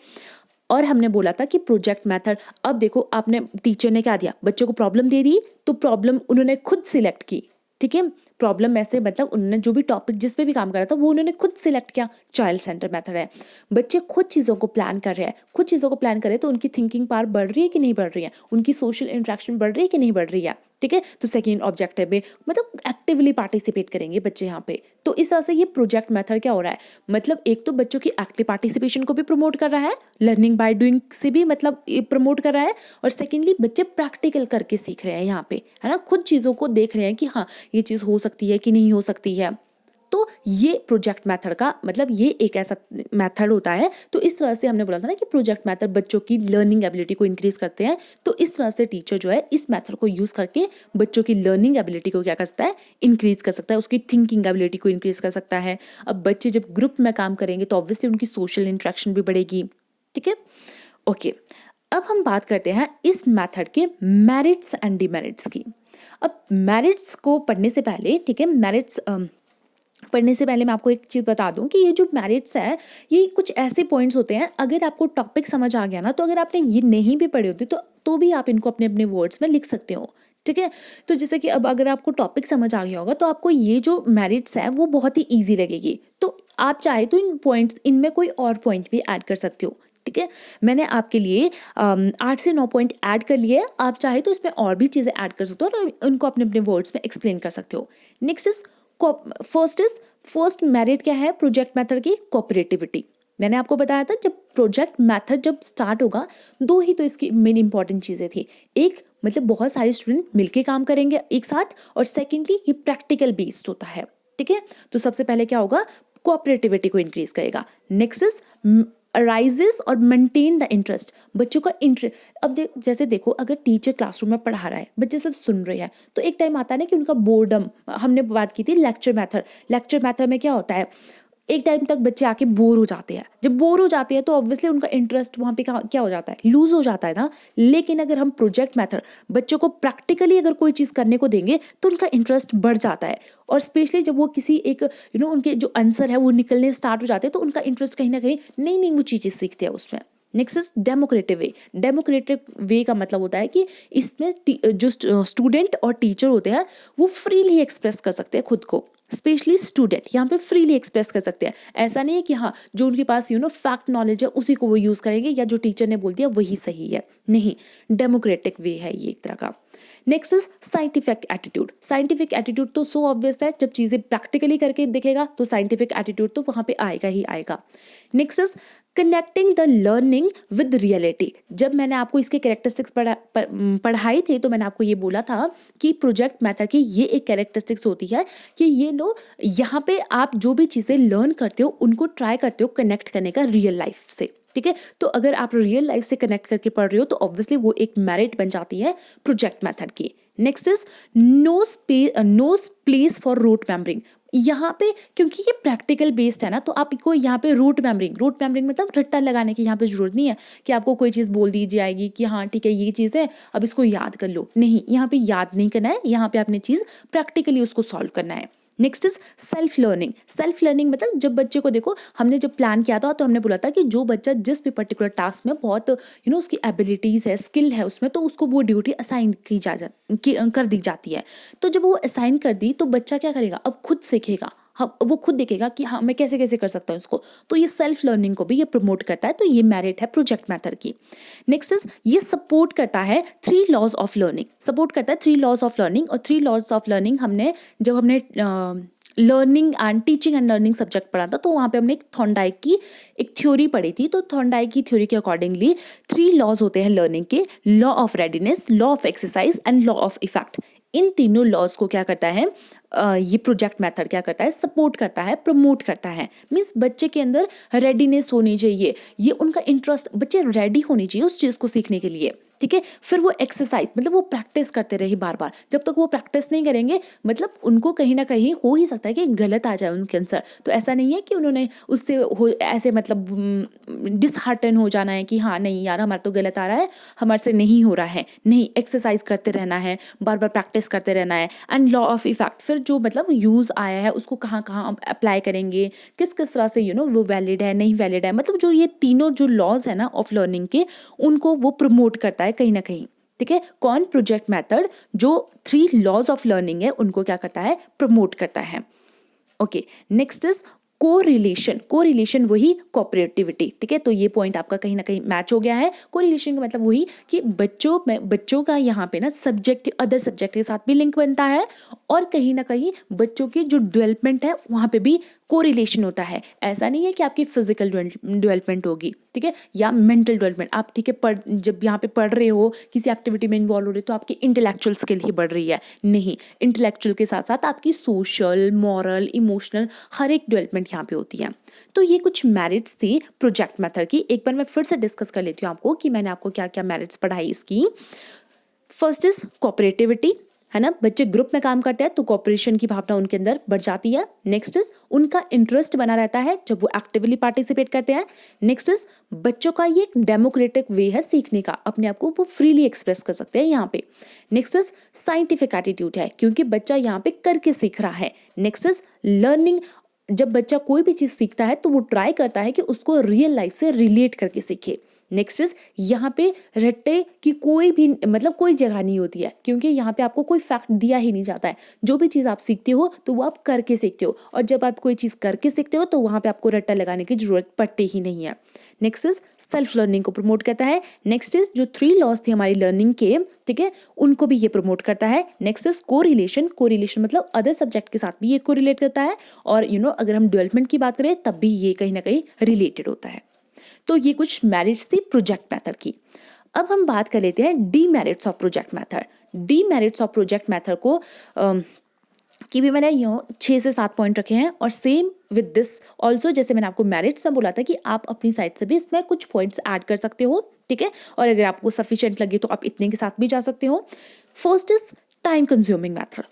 और हमने बोला था कि प्रोजेक्ट मेथड, अब देखो आपने, टीचर ने क्या दिया, बच्चों को प्रॉब्लम दे दी, तो प्रॉब्लम उन्होंने खुद सिलेक्ट की, ठीक है। प्रॉब्लम ऐसे मतलब उन्होंने जो भी टॉपिक जिस पे भी काम करा था वो उन्होंने खुद सिलेक्ट किया, चाइल्ड सेंटर मेथड है। बच्चे खुद चीज़ों को प्लान कर रहे हैं, खुद चीज़ों को प्लान करें तो उनकी थिंकिंग पावर बढ़ रही है कि नहीं बढ़ रही है, उनकी सोशल इंटरेक्शन बढ़ रही है कि नहीं बढ़ रही है, ठीक है। तो सेकेंड ऑब्जेक्टिव में मतलब एक्टिवली पार्टिसिपेट करेंगे बच्चे यहाँ पे। तो इस तरह से ये प्रोजेक्ट मेथड क्या हो रहा है, मतलब एक तो बच्चों की एक्टिव पार्टिसिपेशन को भी प्रमोट कर रहा है, लर्निंग बाय डूइंग से भी मतलब प्रमोट कर रहा है, और सेकेंडली बच्चे प्रैक्टिकल करके सीख रहे हैं यहाँ पे, है ना, खुद चीज़ों को देख रहे हैं कि हाँ ये चीज़ हो सकती है कि नहीं हो सकती है। तो ये प्रोजेक्ट मेथड का मतलब ये एक ऐसा मेथड होता है। तो इस तरह से हमने बोला था ना कि प्रोजेक्ट मेथड बच्चों की लर्निंग एबिलिटी को इंक्रीज करते हैं। तो इस तरह से टीचर जो है इस मेथड को यूज करके बच्चों की लर्निंग एबिलिटी को क्या कर सकता है, इंक्रीज कर सकता है, उसकी थिंकिंग एबिलिटी को इंक्रीज कर सकता है। अब बच्चे जब ग्रुप में काम करेंगे तो ऑब्वियसली उनकी सोशल इंटरेक्शन भी बढ़ेगी, ठीक है। ओके, अब हम बात करते हैं इस मेथड के मेरिट्स एंड डिमेरिट्स की। अब मेरिट्स को पढ़ने से पहले, ठीक है, मेरिट्स पढ़ने से पहले मैं आपको एक चीज़ बता दूं कि ये जो मेरिट्स है ये कुछ ऐसे पॉइंट्स होते हैं, अगर आपको टॉपिक समझ आ गया ना, तो अगर आपने ये नहीं भी पढ़े होते तो भी आप इनको अपने अपने वर्ड्स में लिख सकते हो, ठीक है। तो जैसे कि अब अगर आपको टॉपिक समझ आ गया होगा तो आपको ये जो मेरिट्स है वो बहुत ही ईजी लगेगी। तो आप चाहे तो इन पॉइंट्स, इनमें कोई और पॉइंट भी ऐड कर सकते हो, ठीक है। मैंने आपके लिए 8 से 9 पॉइंट ऐड कर लिए, आप चाहे तो इसमें और भी चीज़ें ऐड कर सकते हो और उनको अपने अपने वर्ड्स में एक्सप्लेन कर सकते हो। नेक्स्ट इज फर्स्ट मेरिट क्या है प्रोजेक्ट मेथड की, कोऑपरेटिविटी। मैंने आपको बताया था जब प्रोजेक्ट मेथड जब स्टार्ट होगा, दो ही तो इसकी मेन इंपॉर्टेंट चीज़ें थी, एक मतलब बहुत सारे स्टूडेंट मिलके काम करेंगे एक साथ, और सेकेंडली ये प्रैक्टिकल बेस्ड होता है, ठीक है। तो सबसे पहले क्या होगा, कोऑपरेटिविटी को इंक्रीज करेगा। नेक्स्ट इज अराइजेस और मेंटेन द इंटरेस्ट, बच्चों का इंटरेस्ट। अब जैसे देखो, अगर टीचर क्लासरूम में पढ़ा रहा है, बच्चे सब सुन रहे हैं, तो एक टाइम आता है ना कि उनका बोर्डम, हमने बात की थी लेक्चर मेथड में क्या होता है, एक टाइम तक बच्चे आके बोर हो जाते हैं। जब बोर हो जाते हैं तो ऑब्वियसली उनका इंटरेस्ट वहाँ पे क्या हो जाता है, लूज हो जाता है ना। लेकिन अगर हम प्रोजेक्ट मेथड बच्चों को प्रैक्टिकली अगर कोई चीज़ करने को देंगे तो उनका इंटरेस्ट बढ़ जाता है, और स्पेशली जब वो किसी एक उनके जो आंसर है वो निकलने स्टार्ट हो जाते हैं तो उनका इंटरेस्ट कहीं ना कहीं नई वो चीज़ें सीखते हैं उसमें। नेक्स्ट इज डेमोक्रेटिव वे का मतलब होता है कि इसमें जो स्टूडेंट और टीचर होते हैं वो फ्रीली एक्सप्रेस कर सकते हैं खुद को, स्पेशली स्टूडेंट यहाँ पे फ्रीली एक्सप्रेस कर सकते हैं। ऐसा नहीं है कि हाँ जो उनके पास फैक्ट नॉलेज है उसी को वो यूज़ करेंगे या जो टीचर ने बोल दिया वही सही है, नहीं, डेमोक्रेटिक वे है ये एक तरह का। नेक्स्ट इज साइंटिफिक एटीट्यूड तो सो ऑब्वियस है, जब चीज़ें प्रैक्टिकली करके दिखेगा तो साइंटिफिक एटीट्यूड तो वहाँ पे आएगा ही आएगा। Next is connecting the learning with reality. जब मैंने आपको इसके कैरेक्टरिस्टिक्स पढ़ाई थे तो मैंने आपको ये बोला था कि प्रोजेक्ट मेथड की ये एक कैरेक्टरिस्टिक्स होती है कि ये लो यहाँ पे आप जो भी चीज़ें लर्न करते हो उनको ट्राई करते हो कनेक्ट करने का रियल लाइफ से, ठीक है। तो अगर आप रियल लाइफ से कनेक्ट करके पढ़ रहे हो तो ऑब्वियसली वो एक मेरिट बन जाती है प्रोजेक्ट मेथड की। Next is no place for rote memorising. यहाँ पे क्योंकि ये प्रैक्टिकल बेस्ड है ना, तो आपको यहाँ पे रूट मेमोरिंग मतलब रट्टा लगाने की यहाँ पे जरूरत नहीं है कि आपको कोई चीज़ बोल दी जाएगी कि हाँ ठीक है ये चीज़ है अब इसको याद कर लो, नहीं, यहाँ पे याद नहीं करना है, यहाँ पे आपने चीज़ प्रैक्टिकली उसको सॉल्व करना है। नेक्स्ट इज सेल्फ लर्निंग मतलब जब बच्चे को देखो, हमने जब प्लान किया था तो हमने बोला था कि जो बच्चा जिस भी पर्टिकुलर टास्क में बहुत उसकी एबिलिटीज़ है, स्किल है उसमें, तो उसको वो ड्यूटी असाइन कर दी जाती है। तो जब वो असाइन कर दी तो बच्चा क्या करेगा, अब खुद सीखेगा, वो खुद देखेगा कि हाँ मैं कैसे कैसे कर सकता हूँ इसको। तो ये सेल्फ लर्निंग को भी ये प्रमोट करता है, तो ये मेरिट है प्रोजेक्ट मेथड की। नेक्स्ट इज ये सपोर्ट करता है 3 लॉज ऑफ लर्निंग और 3 लॉज ऑफ लर्निंग जब हमने learning and teaching and learning subject पढ़ा था तो वहाँ पे हमने एक थॉर्नडाइक की एक थ्योरी पढ़ी थी। तो थॉर्नडाइक की थ्योरी के अकॉर्डिंगली 3 लॉज होते हैं लर्निंग के, law of readiness, law of exercise and law of effect. इन तीनों लॉज को क्या करता है ये प्रोजेक्ट मेथड क्या करता है, सपोर्ट करता है, प्रमोट करता है। मीन्स बच्चे के अंदर रेडीनेस होनी चाहिए, ये उनका इंटरेस्ट, बच्चे रेडी होनी चाहिए उस चीज़ को सीखने के लिए। ठीक है। फिर वो एक्सरसाइज मतलब वो प्रैक्टिस करते रहे बार बार, जब तक वो प्रैक्टिस नहीं करेंगे मतलब उनको कहीं ना कहीं हो ही सकता है कि गलत आ जाए उनके आंसर। तो ऐसा नहीं है कि उन्होंने उससे हो ऐसे मतलब डिसहार्टन हो जाना है कि हाँ नहीं यार हमारा तो गलत आ रहा है, हमारे से नहीं हो रहा है। नहीं, एक्सरसाइज करते रहना है, बार बार प्रैक्टिस करते रहना है। एंड लॉ ऑफ इफेक्ट, फिर जो मतलब यूज़ आया है उसको कहाँ कहाँ अप्लाई करेंगे, किस किस तरह से वो वैलिड है नहीं वैलिड है, मतलब जो ये तीनों जो लॉज है ना ऑफ लर्निंग के, उनको वो प्रमोट करता है कहीं ना कहीं। ठीक है, कौन? प्रोजेक्ट मेथड जो 3 लॉज ऑफ लर्निंग है उनको क्या करता है? प्रमोट करता है। Okay, next is correlation. Correlation वही कोऑपरेटिविटी। ठीक है, तो ये पॉइंट आपका कहीं ना कहीं मैच हो गया है। कोरिलेशन का मतलब वही कि बच्चों का यहाँ पे ना सब्जेक्ट अदर सब्जेक्ट के साथ भी लिंक बनता है, और कहीं ना कहीं बच्चों की जो डेवलपमेंट है वहाँ पे भी कोरिलेशन होता है। ऐसा नहीं है कि आपकी फिजिकल डेवलपमेंट होगी, ठीक है, या मेंटल डेवलपमेंट। आप ठीक है जब यहाँ पे पढ़ रहे हो, किसी एक्टिविटी में इन्वॉल्व हो रहे हो, तो आपकी इंटेलेक्चुअल स्किल ही बढ़ रही है। नहीं, इंटेलेक्चुअल के साथ साथ आपकी सोशल, मॉरल, इमोशनल हर एक डेवलपमेंट यहाँ पे होती है। तो ये कुछ मेरिट्स थी प्रोजेक्ट मेथड की। एक बार मैं फिर से डिस्कस कर लेती हूँ आपको कि मैंने आपको क्या क्या मेरिट्स पढ़ाई इसकी। फर्स्ट इज कोऑपरेटिविटी, है ना, बच्चे ग्रुप में काम करते हैं तो कोऑपरेशन की भावना उनके अंदर बढ़ जाती है। नेक्स्ट इज उनका इंटरेस्ट बना रहता है जब वो एक्टिवली पार्टिसिपेट करते हैं। नेक्स्ट इज बच्चों का ये एक डेमोक्रेटिक वे है सीखने का, अपने आप को वो फ्रीली एक्सप्रेस कर सकते हैं यहाँ पे। नेक्स्ट इज साइंटिफिक एटीट्यूड है क्योंकि बच्चा यहाँ पे करके सीख रहा है। नेक्स्ट इज लर्निंग, जब बच्चा कोई भी चीज़ सीखता है तो वो ट्राई करता है कि उसको रियल लाइफ से रिलेट करके सीखे। नेक्स्ट इज यहाँ पे रट्टे की कोई भी मतलब कोई जगह नहीं होती है, क्योंकि यहाँ पे आपको कोई फैक्ट दिया ही नहीं जाता है। जो भी चीज़ आप सीखते हो तो वो आप करके सीखते हो, और जब आप कोई चीज़ करके सीखते हो तो वहाँ पे आपको रट्टा लगाने की जरूरत पड़ती ही नहीं है। नेक्स्ट इज सेल्फ लर्निंग को प्रमोट करता है। नेक्स्ट इज जो 3 लॉज थे हमारी लर्निंग के, ठीक है, उनको भी ये प्रमोट करता है। Next is correlation. कोरिलेशन मतलब अदर सब्जेक्ट के साथ भी ये कोरिलेट करता है, और अगर हम डेवलपमेंट की बात करें तब भी ये कहीं ना कहीं रिलेटेड होता है। तो ये कुछ मेरिट्स थी प्रोजेक्ट मेथड की। अब हम बात कर लेते हैं demerits of project method. Demerits of project method को कि भी मैंने 6 से 7 पॉइंट रखे हैं, और सेम विद दिस ऑल्सो, जैसे मैंने आपको मेरिट्स में बोला था कि आप अपनी साइड से भी इसमें कुछ पॉइंट्स ऐड कर सकते हो, ठीक है, और अगर आपको सफिशिएंट लगे तो आप इतने के साथ भी जा सकते हो। First is time consuming method.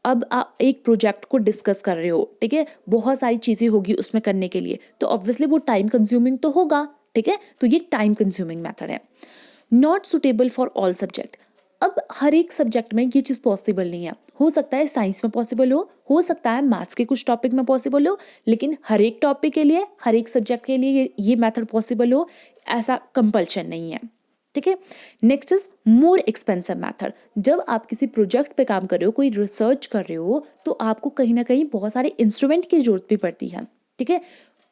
अब आप एक प्रोजेक्ट को डिस्कस कर रहे हो, ठीक है, बहुत सारी चीज़ें होगी उसमें करने के लिए, तो ऑब्वियसली वो टाइम कंज्यूमिंग तो होगा, ठीक है, तो ये टाइम कंज्यूमिंग मेथड है। Not suitable for all subject. अब हर एक सब्जेक्ट में ये चीज़ पॉसिबल नहीं है। हो सकता है साइंस में पॉसिबल हो सकता है मैथ्स के कुछ टॉपिक में पॉसिबल हो, लेकिन हर एक टॉपिक के लिए, हर एक सब्जेक्ट के लिए ये मेथड पॉसिबल हो ऐसा कंपल्शन नहीं है, ठीक है। Next is more expensive method. जब आप किसी प्रोजेक्ट पे काम कर रहे हो, कोई रिसर्च कर रहे हो, तो आपको कहीं ना कहीं बहुत सारे इंस्ट्रूमेंट की जरूरत भी पड़ती है, ठीक है।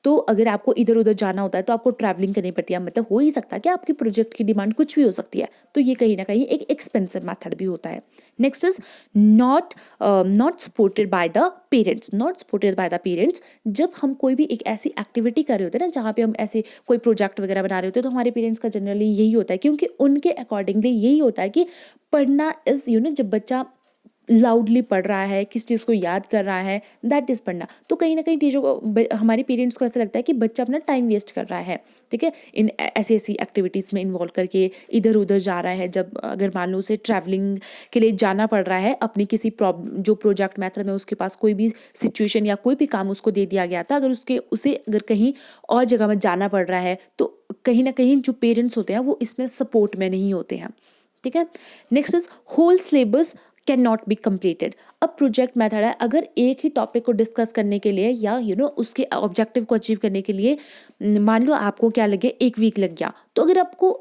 तो अगर आपको इधर उधर जाना होता है तो आपको ट्रैवलिंग करनी पड़ती है, मतलब हो ही सकता है कि आपके प्रोजेक्ट की डिमांड कुछ भी हो सकती है, तो ये कहीं ना कहीं एक एक्सपेंसिव मेथड भी होता है। Next is not supported by the parents. Not supported by the parents, जब हम कोई भी एक ऐसी एक्टिविटी कर रहे होते हैं ना, जहाँ पे हम ऐसे कोई प्रोजेक्ट वगैरह बना रहे होते हैं, तो हमारे पेरेंट्स का जनरली यही होता है, क्योंकि उनके अकॉर्डिंगली यही होता है कि पढ़ना इज जब बच्चा लाउडली पढ़ रहा है, किस चीज़ को याद कर रहा है, दैट इज़ पढ़ना। तो कहीं ना कहीं टीचर को, हमारे पेरेंट्स को ऐसा लगता है कि बच्चा अपना टाइम वेस्ट कर रहा है, ठीक है, इन ऐसी ऐसी एक्टिविटीज़ में इन्वॉल्व करके इधर उधर जा रहा है। जब अगर मान लो उसे ट्रैवलिंग के लिए जाना पड़ रहा है, अपनी किसी जो प्रोजेक्ट मेथड में उसके पास कोई भी सिचुएशन या कोई भी काम उसको दे दिया गया था, अगर उसे अगर कहीं और जगह में जाना पड़ रहा है, तो कहीं ना कहीं जो पेरेंट्स होते हैं वो इसमें सपोर्ट में नहीं होते हैं, ठीक है। Next is whole syllabus can not be completed. अब प्रोजेक्ट मेथड है, अगर एक ही टॉपिक को डिस्कस करने के लिए या उसके ऑब्जेक्टिव को अचीव करने के लिए मान लो आपको क्या लगे 1 वीक लग गया, तो अगर आपको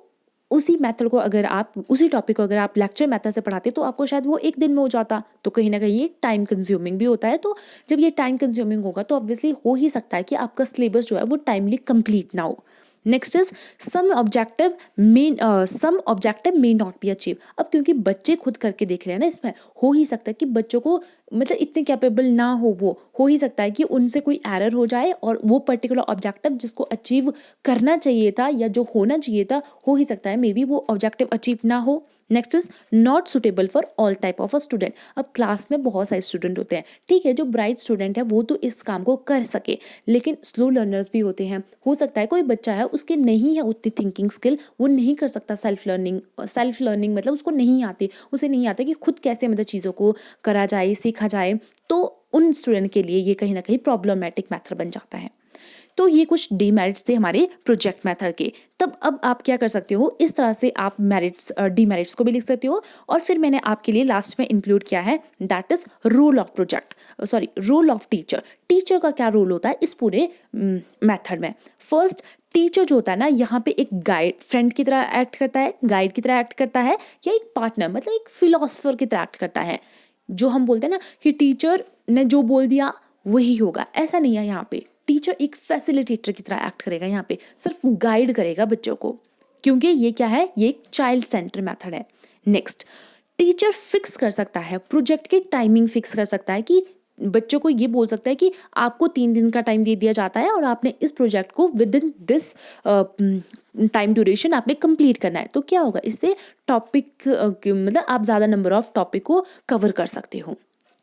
उसी मेथड को अगर आप उसी टॉपिक को अगर आप लेक्चर मेथड से पढ़ाते तो आपको शायद वो 1 दिन में हो जाता, तो कहीं ना कहीं ये टाइम कंज्यूमिंग भी होता है। तो जब ये टाइम कंज्यूमिंग होगा तो ऑब्वियसली हो ही सकता है कि आपका सिलेबस जो है वो टाइमली कंप्लीट ना हो। Next is some objective may not be achieve. अब क्योंकि बच्चे खुद करके देख रहे हैं ना, इसमें हो ही सकता है कि बच्चों को मतलब इतने कैपेबल ना हो ही सकता है कि उनसे कोई एरर हो जाए और वो पर्टिकुलर ऑब्जेक्टिव जिसको अचीव करना चाहिए था या जो होना चाहिए था, हो ही सकता है मे बी वो ऑब्जेक्टिव अचीव ना हो। Next is not suitable for all type of a student. अब क्लास में बहुत सारे स्टूडेंट होते हैं, ठीक है, जो ब्राइट स्टूडेंट है वो तो इस काम को कर सके, लेकिन स्लो लर्नर्स भी होते हैं। हो सकता है कोई बच्चा है उसके नहीं है उतनी थिंकिंग स्किल, वो नहीं कर सकता सेल्फ लर्निंग मतलब उसको नहीं आती, उसे नहीं आता कि खुद कैसे मतलब चीज़ों को करा जाए, सीखा जाए, तो उन स्टूडेंट के लिए ये कहीं ना कहीं प्रॉब्लमेटिक मेथड बन जाता है। तो ये कुछ डीमेरिट्स थे हमारे प्रोजेक्ट मेथड के। तब अब आप क्या कर सकते हो, इस तरह से आप मेरिट्स डीमेरिट्स को भी लिख सकते हो। और फिर मैंने आपके लिए लास्ट में इंक्लूड किया है, that is role of role of teacher. Teacher का क्या रोल होता है इस पूरे मेथड में। फर्स्ट, टीचर जो होता है ना, यहाँ पे एक गाइड फ्रेंड की तरह एक्ट करता है, गाइड की तरह एक्ट करता है, या एक पार्टनर मतलब एक फिलोसोफर की तरह एक्ट करता है। जो हम बोलते हैं ना कि टीचर ने जो बोल दिया वही होगा, ऐसा नहीं है। यहाँ पे टीचर एक फैसिलिटेटर की तरह एक्ट करेगा, यहाँ पे सिर्फ गाइड करेगा बच्चों को, क्योंकि ये क्या है, ये एक चाइल्ड सेंटर मेथड है। नेक्स्ट, टीचर फिक्स कर सकता है, प्रोजेक्ट की टाइमिंग फिक्स कर सकता है कि बच्चों को ये बोल सकता है कि आपको 3 दिन का टाइम दे दिया जाता है और आपने इस प्रोजेक्ट को with in this time duration आपने कंप्लीट करना है। तो क्या होगा, इससे टॉपिक मतलब आप ज़्यादा नंबर ऑफ टॉपिक को कवर कर सकते हो।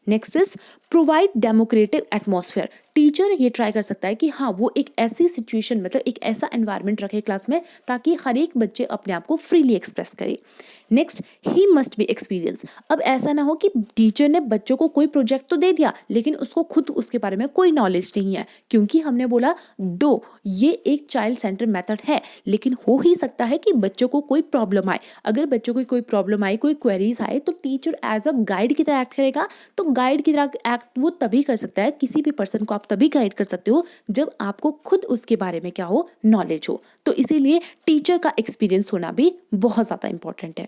Next is provide democratic atmosphere. Teacher ये ट्राई कर सकता है कि हाँ वो एक ऐसी सिचुएशन मतलब एक ऐसा एनवायरनमेंट रखे क्लास में ताकि हर एक बच्चे अपने आप को फ्रीली एक्सप्रेस करे। Next, he must be experience. अब ऐसा ना हो कि टीचर ने बच्चों को कोई प्रोजेक्ट तो दे दिया लेकिन उसको खुद उसके बारे में कोई नॉलेज नहीं है, क्योंकि हमने बोला ये एक चाइल्ड सेंटर मेथड है, लेकिन हो ही सकता है कि बच्चों को कोई प्रॉब्लम आए। अगर बच्चों को कोई प्रॉब्लम आए, कोई क्वेरीज आए, तो टीचर एज अ गाइड की तरह एक्ट करेगा। तो गाइड की तरह एक्ट वो तभी कर सकता है, किसी भी पर्सन को आप तभी गाइड कर सकते हो जब आपको खुद उसके बारे में क्या हो, नॉलेज हो। तो इसीलिए टीचर का एक्सपीरियंस होना भी बहुत ज़्यादा इंपॉर्टेंट है।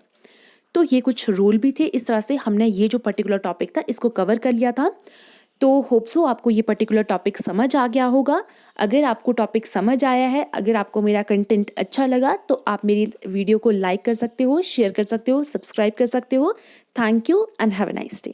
तो ये कुछ रूल भी थे। इस तरह से हमने ये जो पर्टिकुलर टॉपिक था इसको कवर कर लिया था। तो होप सो आपको ये पर्टिकुलर टॉपिक समझ आ गया होगा। अगर आपको टॉपिक समझ आया है, अगर आपको मेरा कंटेंट अच्छा लगा, तो आप मेरी वीडियो को लाइक कर सकते हो, शेयर कर सकते हो, सब्सक्राइब कर सकते हो। Thank you and have a nice day.